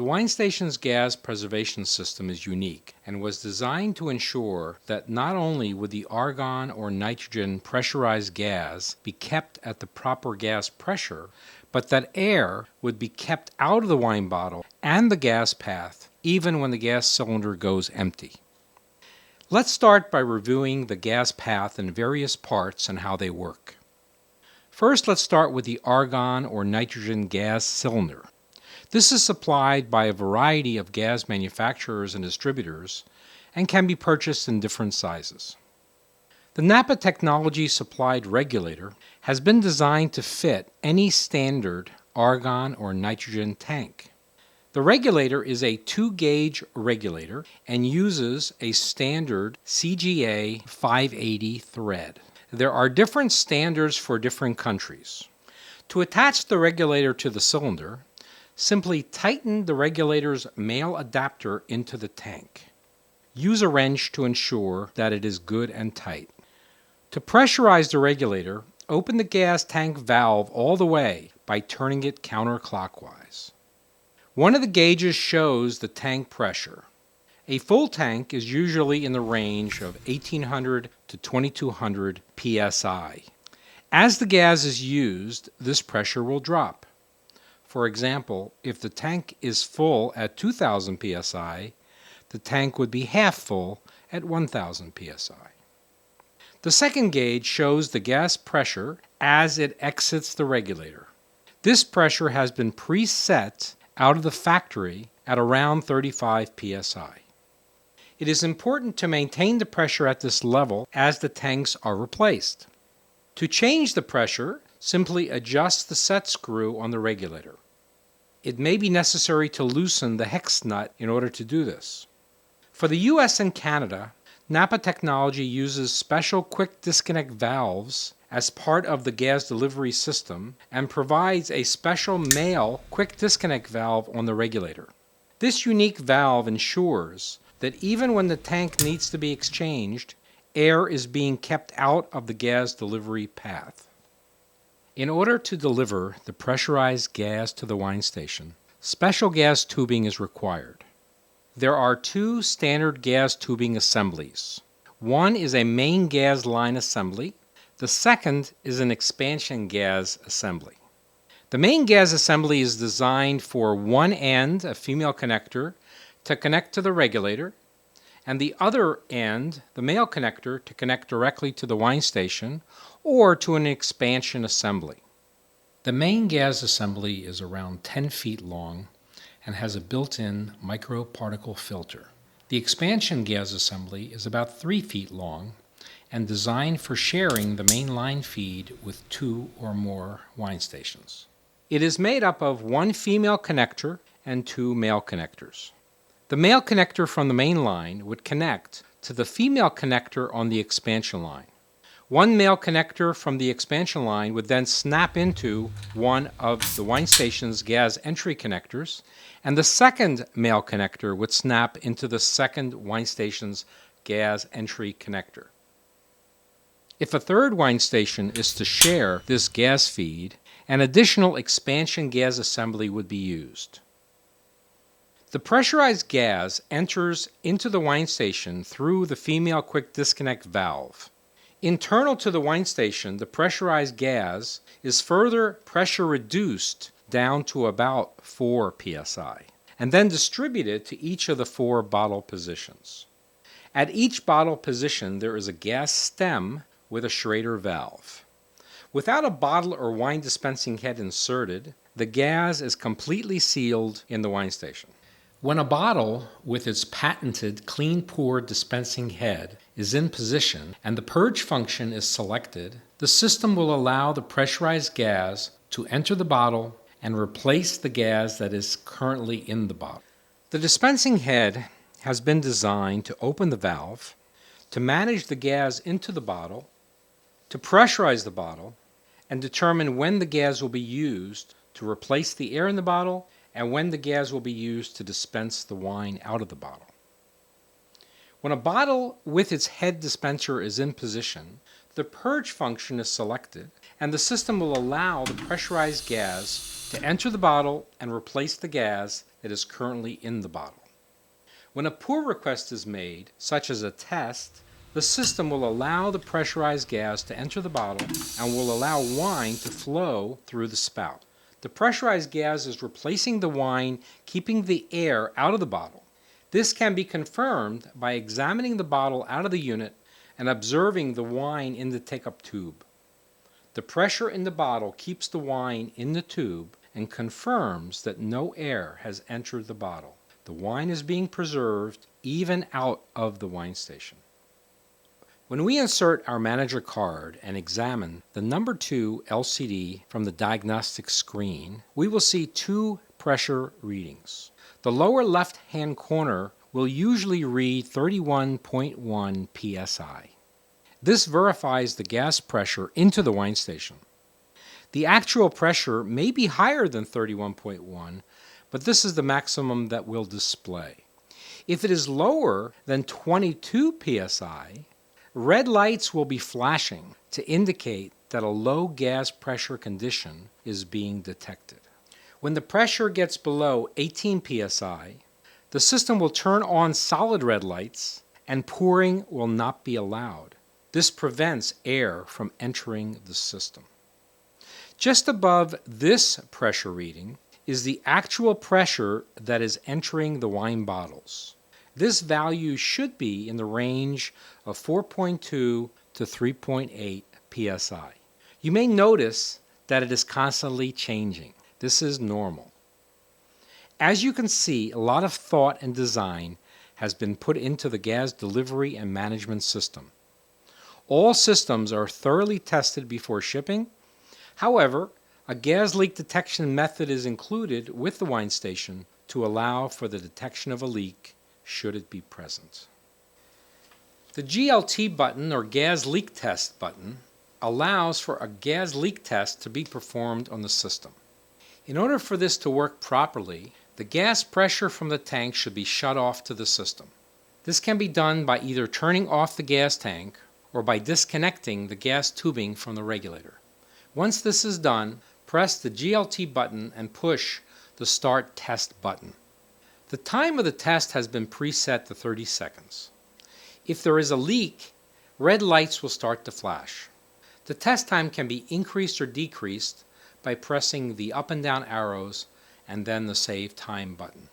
The WineStation's gas preservation system is unique and was designed to ensure that not only would the argon or nitrogen pressurized gas be kept at the proper gas pressure, but that air would be kept out of the wine bottle and the gas path even when the gas cylinder goes empty. Let's start by reviewing the gas path in various parts and how they work. First, let's start with the argon or nitrogen gas cylinder. This is supplied by a variety of gas manufacturers and distributors and can be purchased in different sizes. The Napa Technology supplied regulator has been designed to fit any standard argon or nitrogen tank. The regulator is a 2-gauge regulator and uses a standard CGA 580 thread. There are different standards for different countries. To attach the regulator to the cylinder, simply tighten the regulator's male adapter into the tank. Use a wrench to ensure that it is good and tight. To pressurize the regulator, open the gas tank valve all the way by turning it counterclockwise. One of the gauges shows the tank pressure. A full tank is usually in the range of 1800 to 2200 psi. As the gas is used, this pressure will drop. For example, if the tank is full at 2000 psi, the tank would be half full at 1000 psi. The second gauge shows the gas pressure as it exits the regulator. This pressure has been preset out of the factory at around 35 psi. It is important to maintain the pressure at this level as the tanks are replaced. To change the pressure, simply adjust the set screw on the regulator. It may be necessary to loosen the hex nut in order to do this. For the US and Canada, Napa Technology uses special quick disconnect valves as part of the gas delivery system and provides a special male quick disconnect valve on the regulator. This unique valve ensures that even when the tank needs to be exchanged, air is being kept out of the gas delivery path. In order to deliver the pressurized gas to the wine station, special gas tubing is required. There are 2 standard gas tubing assemblies. One is a main gas line assembly. The second is an expansion gas assembly. The main gas assembly is designed for one end, a female connector, to connect to the regulator, and the other end, the male connector, to connect directly to the wine station or to an expansion assembly. The main gas assembly is around 10 feet long and has a built-in microparticle filter. The expansion gas assembly is about 3 feet long and designed for sharing the main line feed with 2 or more wine stations. It is made up of 1 female connector and 2 male connectors. The male connector from the main line would connect to the female connector on the expansion line. One male connector from the expansion line would then snap into one of the wine station's gas entry connectors, and the second male connector would snap into the second wine station's gas entry connector. If a third wine station is to share this gas feed, an additional expansion gas assembly would be used. The pressurized gas enters into the wine station through the female quick disconnect valve. Internal to the wine station, the pressurized gas is further pressure reduced down to about 4 psi, and then distributed to each of the 4 bottle positions. At each bottle position, there is a gas stem with a Schrader valve. Without a bottle or wine dispensing head inserted, the gas is completely sealed in the wine station. When a bottle with its patented clean pour dispensing head is in position and the purge function is selected, the system will allow the pressurized gas to enter the bottle and replace the gas that is currently in the bottle. The dispensing head has been designed to open the valve, to manage the gas into the bottle, to pressurize the bottle, and determine when the gas will be used to replace the air in the bottle and when the gas will be used to dispense the wine out of the bottle. When a bottle with its head dispenser is in position, the purge function is selected and the system will allow the pressurized gas to enter the bottle and replace the gas that is currently in the bottle. When a pour request is made, such as a test, the system will allow the pressurized gas to enter the bottle and will allow wine to flow through the spout. The pressurized gas is replacing the wine, keeping the air out of the bottle. This can be confirmed by examining the bottle out of the unit and observing the wine in the take-up tube. The pressure in the bottle keeps the wine in the tube and confirms that no air has entered the bottle. The wine is being preserved even out of the wine station. When we insert our manager card and examine the number 2 LCD from the diagnostic screen, we will see 2 pressure readings. The lower left-hand corner will usually read 31.1 psi. This verifies the gas pressure into the wine station. The actual pressure may be higher than 31.1, but this is the maximum that will display. If it is lower than 22 psi, red lights will be flashing to indicate that a low gas pressure condition is being detected. When the pressure gets below 18 psi, the system will turn on solid red lights and pouring will not be allowed. This prevents air from entering the system. Just above this pressure reading is the actual pressure that is entering the wine bottles. This value should be in the range of 4.2 to 3.8 psi. You may notice that it is constantly changing. This is normal. As you can see, a lot of thought and design has been put into the gas delivery and management system. All systems are thoroughly tested before shipping. However, a gas leak detection method is included with the wine station to allow for the detection of a leak should it be present. The GLT button, or gas leak test button, allows for a gas leak test to be performed on the system. In order for this to work properly, the gas pressure from the tank should be shut off to the system. This can be done by either turning off the gas tank or by disconnecting the gas tubing from the regulator. Once this is done, press the GLT button and push the Start Test button. The time of the test has been preset to 30 seconds. If there is a leak, red lights will start to flash. The test time can be increased or decreased by pressing the up and down arrows and then the Save Time button.